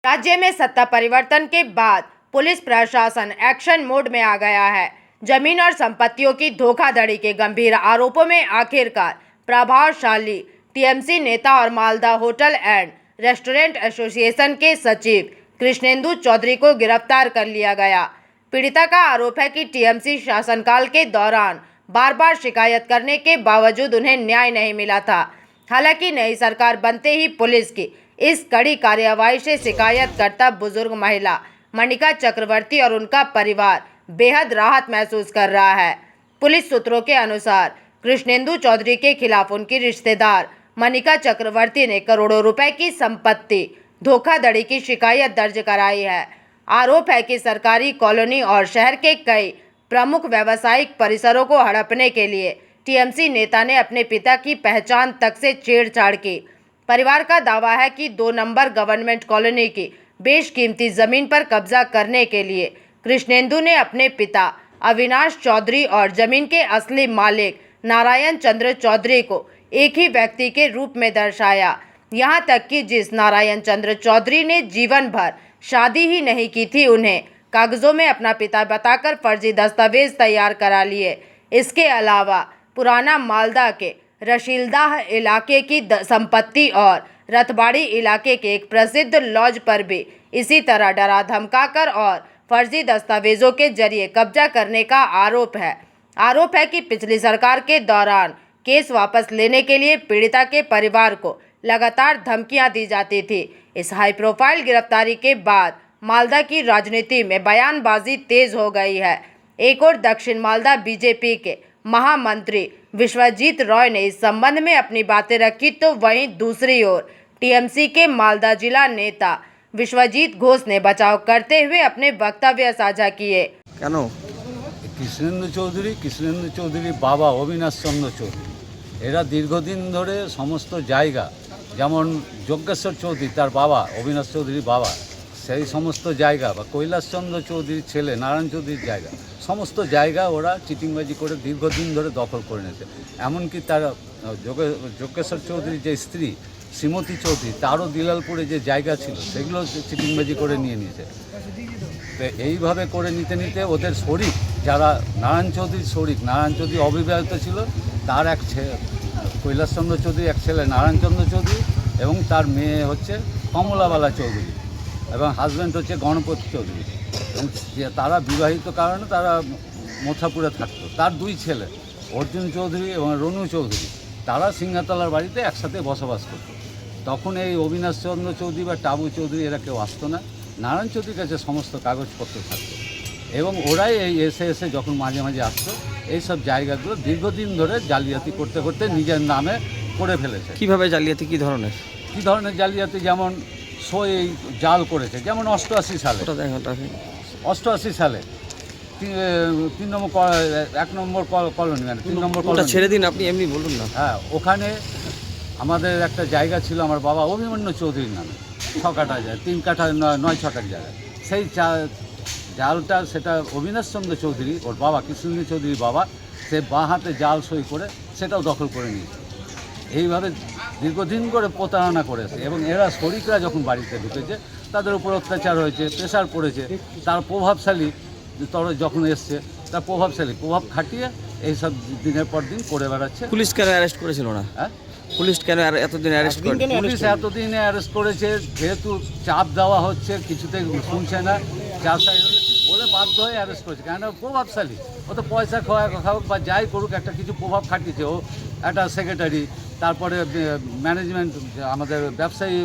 राज्य में सत्ता परिवर्तन के बाद पुलिस प्रशासन एक्शन मोड में आ गया है। जमीन और संपत्तियों की धोखाधड़ी के गंभीर आरोपों में आखिरकार प्रभावशाली टीएमसी नेता और Malda hotel and restaurant association के सचिव कृष्णेंदु चौधरी को गिरफ्तार कर लिया गया। पीड़िता का आरोप है कि टीएमसी शासनकाल के दौरान बार बार शिकायत करने के बावजूद उन्हें न्याय नहीं मिला था। हालांकि नई सरकार बनते ही पुलिस की इस कड़ी कार्यवाही से शिकायतकर्ता बुजुर्ग महिला मनिका चक्रवर्ती और उनका परिवार बेहद राहत महसूस कर रहा है। पुलिस सूत्रों के अनुसार कृष्णेंदु चौधरी के खिलाफ उनकी रिश्तेदार मनिका चक्रवर्ती ने करोड़ों रुपए की संपत्ति धोखाधड़ी की शिकायत दर्ज कराई है। आरोप है कि सरकारी कॉलोनी और शहर के कई प्रमुख व्यावसायिक परिसरों को हड़पने के लिए टीएमसी नेता ने अपने पिता की पहचान तक से छेड़छाड़ की। परिवार का दावा है कि 2 नंबर गवर्नमेंट कॉलोनी की बेशकीमती जमीन पर कब्जा करने के लिए कृष्णेंदु ने अपने पिता अविनाश चौधरी और जमीन के असली मालिक नारायण चंद्र चौधरी को एक ही व्यक्ति के रूप में दर्शाया। यहां तक कि जिस नारायण चंद्र चौधरी ने जीवन भर शादी ही नहीं की थी, उन्हें कागजों में अपना पिता बताकर फर्जी दस्तावेज तैयार करा लिए। इसके अलावा पुराना मालदा के रशीलदाह इलाके की संपत्ति और रथबाड़ी इलाके के एक प्रसिद्ध लॉज पर भी इसी तरह डरा धमकाकर और फर्जी दस्तावेजों के जरिए कब्जा करने का आरोप है कि पिछली सरकार के दौरान केस वापस लेने के लिए पीड़िता के परिवार को लगातार धमकियां दी जाती थी। इस हाई प्रोफाइल गिरफ्तारी के बाद मालदा की राजनीति में बयानबाजी तेज हो गई है। एक और दक्षिण मालदा बीजेपी के महामंत्री विश्वजीत रॉय ने इस संबंध में अपनी बातें रखी, तो वहीं दूसरी ओर टीएमसी के मालदा जिला नेता विश्वजीत घोष ने बचाव करते हुए अपने वक्तव्य साझा किए। कृष्णेंदु चौधरी बाबा अविनाश चंद्र चौधरी एरा दीर्घदिन धरे समस्त जायगा जेमन यज्ञेश्वर चौधरी तार बाबा अविनाश चौधरी बाबा সেই সমস্ত জায়গা বা কৈলাসচন্দ্র চৌধুরীর ছেলে নারায়ণ চৌধুরীর জায়গা সমস্ত জায়গা ওরা চিটিংবাজি করে দীর্ঘদিন ধরে দখল করে নিয়েছে। এমনকি তার যজ্ঞেশ্বর চৌধুরীর যে স্ত্রী শ্রীমতী চৌধুরী তারও দিলালপুরে যে জায়গা ছিল সেগুলো চিটিংবাজি করে নিয়ে নিয়েছে। তো এইভাবে করে নিতে নিতে ওদের শরিক যারা নারায়ণ চৌধুরীর শরিক, নারায়ণ চৌধুরী অবিবাহিত ছিল, তার এক কৈলাসচন্দ্র চৌধুরী এক ছেলে নারায়ণচন্দ্র চৌধুরী এবং তার মেয়ে হচ্ছে কমলাবালা চৌধুরী এবং হাজব্যান্ড হচ্ছে গণপতি চৌধুরী এবং তারা বিবাহিত কারণে তারা মথাপুরে থাকতো। তার 2 ছেলে অর্জুন চৌধুরী এবং রনু চৌধুরী তারা সিংহাতলার বাড়িতে একসাথে বসবাস করত। তখন এই অবিনাশ চন্দ্র চৌধুরী বা টাবু চৌধুরী এরা কেউ আসতো না। নারায়ণ চৌধুরীর কাছে সমস্ত কাগজপত্র থাকতো এবং ওরাই এই এসে যখন মাঝে মাঝে আসতো এইসব জায়গাগুলো দীর্ঘদিন ধরে জালিয়াতি করতে করতে নিজের নামে করে ফেলেছে। কীভাবে জালিয়াতি, কী ধরনের জালিয়াতি? যেমন এই জাল করেছে, যেমন 88 সালে 3 নম্বর 1 নম্বর কলোনি, মানে 3 নম্বর কলোনি ছেড়ে দিন, আপনি এমনি বলুন না। হ্যাঁ, ওখানে আমাদের একটা জায়গা ছিল আমার বাবা অভিমন্যু চৌধুরীর নামে, 6 কাঠা যায়, 3 কাঠা 9 ছকার জায়গা। সেই জালটা সেটা অবিনাশ চন্দ্র চৌধুরী ওর বাবা কৃষ্ণেন্দু চৌধুরীর বাবা সে বাঁ হাতে জাল সই করে সেটাও দখল করে নিয়েছে। এইভাবে দীর্ঘদিন করে প্রতারণা করেছে এবং এরা শরিকরা যখন বাড়িতে ঢুকেছে তাদের উপর অত্যাচার হয়েছে, প্রেশার পড়েছে। তার প্রভাবশালী যখন এসছে তার প্রভাব খাটিয়ে এইসব দিনের পর দিন করে বেড়াচ্ছে। পুলিশ কেন অ্যারেস্ট করেছিল না? হ্যাঁ, পুলিশ কেন এতদিন অ্যারেস্ট করে? পুলিশ এতদিনে অ্যারেস্ট করেছে যেহেতু চাপ দেওয়া হচ্ছে, কিছুতে শুনছে না, বলে বাধ্য হয়ে অ্যারেস্ট করেছে। কেন? প্রভাবশালী, ও তো পয়সা খাওয়াক বা যাই করুক একটা কিছু প্রভাব খাটিয়েছে। ও একটা সেক্রেটারি, তারপরে ম্যানেজমেন্ট, আমাদের ব্যবসায়ী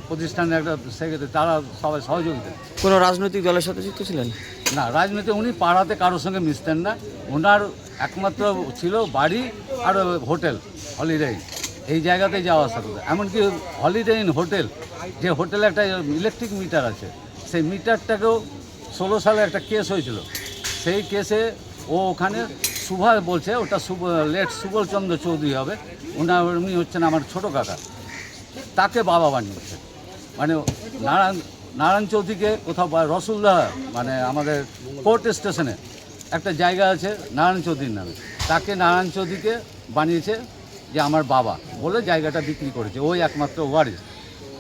প্রতিষ্ঠানের একটা সেক্রেটারি, তারা সবাই সহযোগিতা। কোনো রাজনৈতিক দলের সাথে যুক্ত ছিলেন না? রাজনীতি উনি পাড়াতে কারোর সঙ্গে মিশতেন না। ওনার একমাত্র ছিল বাড়ি আর হোটেল হলিডে ইন, এই জায়গাতেই যাওয়া আসা করতো। এমনকি হলিডে ইন হোটেল, যে হোটেলে একটা ইলেকট্রিক মিটার আছে, সেই মিটারটাকেও 16 সালে একটা কেস হয়েছিল। সেই কেসে ও ওখানে সুভা বলছে, ওটা লেট সুবলচন্দ্র চৌধুরী হবে, উনি হচ্ছেন আমার ছোটো কাকা, তাকে বাবা বানিয়েছে। মানে নারায়ণ চৌধুরীকে কোথাও রসুলদাহ, মানে আমাদের কোর্ট স্টেশনে একটা জায়গা আছে নারায়ণ চৌধুরীর নামে, তাকে নারায়ণ চৌধুরীকে বানিয়েছে যে আমার বাবা বলে জায়গাটা বিক্রি করেছে। ওই একমাত্র ওয়ারিস।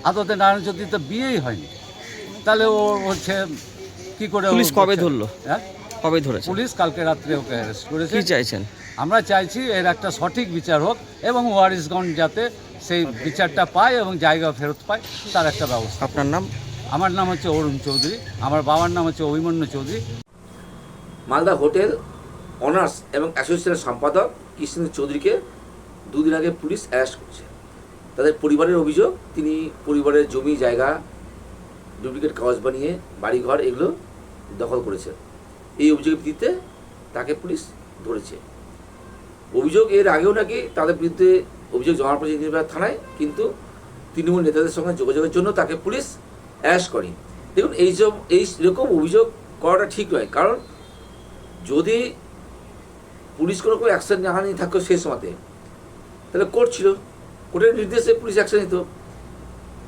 আদতে নারায়ণ চৌধুরী তো বিয়েই হয়নি, তাহলে ও হচ্ছে কি করে পুলিশ কবে ধরলো? হ্যাঁ, কবে ধরেছে? পুলিশ কালকে রাত্রে ওকে অ্যারেস্ট করেছে। কি চাইছেন? আমরা চাইছি এর একটা সঠিক বিচার হোক এবং ওয়ারিশগঞ্জ যাতে সেই বিচারটা পায় এবং জায়গা ফেরত পায় তার একটা ব্যবস্থা। আপনার নাম? আমার নাম হচ্ছে অরুণ চৌধুরী, আমার বাবার নাম হচ্ছে অভিমন্যু চৌধুরী। মালদা হোটেল অনার্স এবং অ্যাসোসিয়েশনের সম্পাদক কৃষ্ণেন্দু চৌধুরীকে দুদিন আগে পুলিশ অ্যারেস্ট করেছে। তাদের পরিবারের অভিযোগ, তিনি পরিবারের জমি জায়গা ডুপ্লিকেট কাগজ বানিয়ে বাড়িঘর এগুলো দখল করেছে। এই অভিযোগের ভিত্তিতে তাকে পুলিশ ধরেছে। অভিযোগ এর আগেও নাকি তাদের বিরুদ্ধে অভিযোগ জমা পড়েছে নির্বাচন থানায়, কিন্তু তৃণমূল নেতাদের সঙ্গে যোগাযোগের জন্য তাকে পুলিশ অ্যারেস্ট করে। দেখুন, এইরকম অভিযোগ করাটা ঠিক নয়, কারণ যদি পুলিশ কোনো অ্যাকশন না নিয়ে থাকতো সেই সময়তে, তাহলে কোর্ট ছিল, কোর্টের নির্দেশে পুলিশ অ্যাকশন নিত।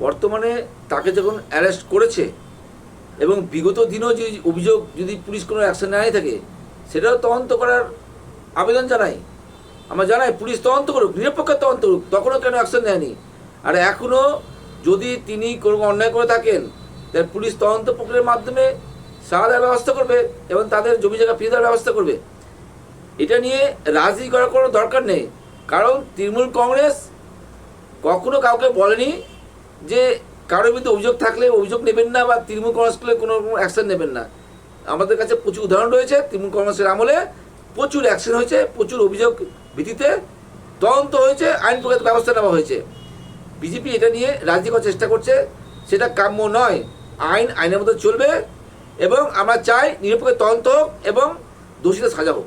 বর্তমানে তাকে যখন অ্যারেস্ট করেছে এবং বিগত দিনেও যদি অভিযোগ যদি পুলিশ কোনো অ্যাকশন না নিয়ে থাকে, সেটাও তদন্ত করার আবেদন জানাই। আমরা জানাই পুলিশ তদন্ত করুক, নিরপেক্ষ তদন্ত করুক, তখনও কেন অ্যাকশন নেয়নি। আর এখনও যদি তিনি কোনো অন্যায় করে থাকেন, তাহলে পুলিশ তদন্ত প্রক্রিয়ার মাধ্যমে সাজা দেওয়ার ব্যবস্থা করবে এবং তাদের জমি জায়গা ফিরে দেওয়ার ব্যবস্থা করবে। এটা নিয়ে রাজনীতি করার কোনো দরকার নেই, কারণ তৃণমূল কংগ্রেস কখনো কাউকে বলেনি যে কারোর বিরুদ্ধে অভিযোগ থাকলে অভিযোগ নেবেন না বা তৃণমূল কংগ্রেস করলে কোনো অ্যাকশন নেবেন না। আমাদের কাছে প্রচুর উদাহরণ রয়েছে, তৃণমূল কংগ্রেসের আমলে প্রচুর অ্যাকশন হয়েছে, প্রচুর অভিযোগ ভিত্তিতে তদন্ত হয়েছে, আইন প্রকার ব্যবস্থা নেওয়া হয়েছে। বিজেপি এটা নিয়ে রাজনীতি করার চেষ্টা করছে, সেটা কাম্য নয়। আইন আইনের মতো চলবে এবং আমরা চাই নিরপেক্ষ তদন্ত হোক এবং দোষীদের সাজা হোক।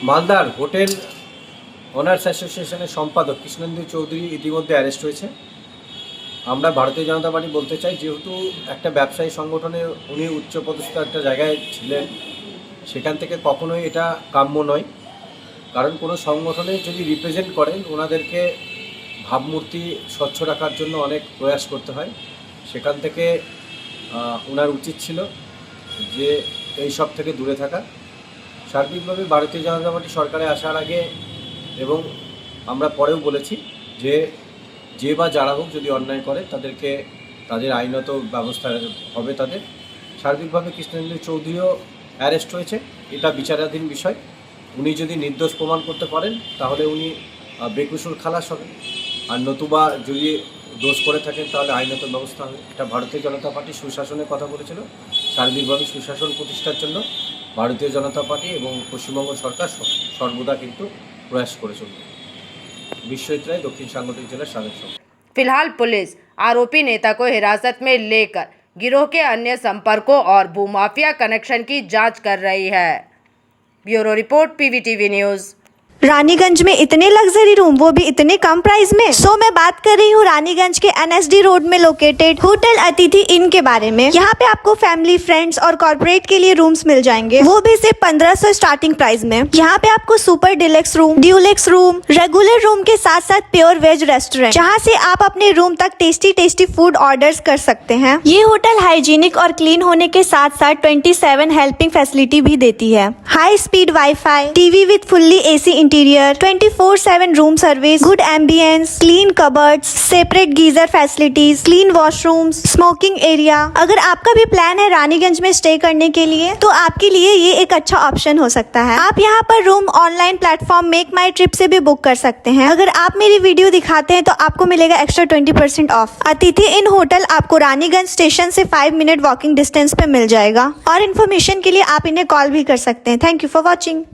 মালদার হোটেল অনার্স অ্যাসোসিয়েশনের সম্পাদক কৃষ্ণেন্দু চৌধুরী ইতিমধ্যে অ্যারেস্ট হয়েছে। আমরা ভারতীয় জনতা পার্টি বলতে চাই, যেহেতু একটা ব্যবসায়ী সংগঠনে উনি উচ্চপদস্থ একটা জায়গায় ছিলেন, সেখান থেকে কখনোই এটা কাম্য নয়। কারণ কোনো সংগঠনে যদি রিপ্রেজেন্ট করেন, ওনাদেরকে ভাবমূর্তি স্বচ্ছ রাখার জন্য অনেক প্রয়াস করতে হয়। সেখান থেকে ওনার উচিত ছিল যে এই সব থেকে দূরে থাকা। সার্বিকভাবে ভারতীয় জনতা পার্টি সরকারে আসার আগে এবং আমরা পরেও বলেছি যে বা যারা হোক যদি অন্যায় করে তাদেরকে তাদের আইনত ব্যবস্থা হবে তাদের। সার্বিকভাবে কৃষ্ণেন্দু চৌধুরীও অ্যারেস্ট হয়েছে, এটা বিচারাধীন বিষয়। উনি যদি নির্দোষ প্রমাণ করতে পারেন তাহলে উনি বেকসুর খালাস হবেন, আর নতুবা যদি দোষ করে থাকেন তাহলে আইনত ব্যবস্থা হবে। এটা ভারতীয় জনতা পার্টি সুশাসনের কথা বলেছিল। সার্বিকভাবে সুশাসন প্রতিষ্ঠার জন্য ভারতীয় জনতা পার্টি এবং পশ্চিমবঙ্গ সরকার সর্বদা কিন্তু প্রয়াস করে চলবে। বিশ্বজিৎ রায়, দক্ষিণ সাংগঠনিক জেলার সাবেক সভাপতি। फिलहाल पुलिस आरोपी नेता को हिरासत में लेकर गिरोह के अन्य संपर्कों और भूमाफिया कनेक्शन की जांच कर रही है। Bureau report, PVTV news. Raniganj में इतने लग्जरी रूम, वो भी इतने कम प्राइस में। सो मैं बात कर रही हूँ रानीगंज के NSD रोड में लोकेटेड होटल अतिथि इन के बारे में। यहाँ पे आपको फैमिली, फ्रेंड्स और कॉर्पोरेट के लिए रूम्स मिल जाएंगे, वो भी सिर्फ 1500 स्टार्टिंग प्राइस में। यहाँ पे आपको super deluxe room, Dulux room, regular room के साथ साथ प्योर वेज रेस्टोरेंट, जहाँ से आप अपने रूम तक टेस्टी फूड ऑर्डर्स कर सकते हैं। ये होटल हाइजीनिक और क्लीन होने के साथ साथ 27 हेल्पिंग फैसिलिटी भी देती है। High speed wifi, TV with fully AC interior, 24/7 room service, good ambience, clean cupboards, separate geyser facilities, clean washrooms, smoking area. अगर आपका भी प्लान है रानीगंज में स्टे करने के लिए, तो आपके लिए ये एक अच्छा ऑप्शन हो सकता है। आप यहाँ पर रूम ऑनलाइन प्लेटफॉर्म मेक माई ट्रिप से भी बुक कर सकते हैं। अगर आप मेरी वीडियो दिखाते हैं तो आपको मिलेगा एक्स्ट्रा 20% ऑफ। अतिथि इन होटल आपको रानीगंज स्टेशन से 5 मिनट वॉकिंग डिस्टेंस पे मिल जाएगा। और इन्फॉर्मेशन के लिए आप इन्हें कॉल भी कर सकते हैं। Thank you for watching.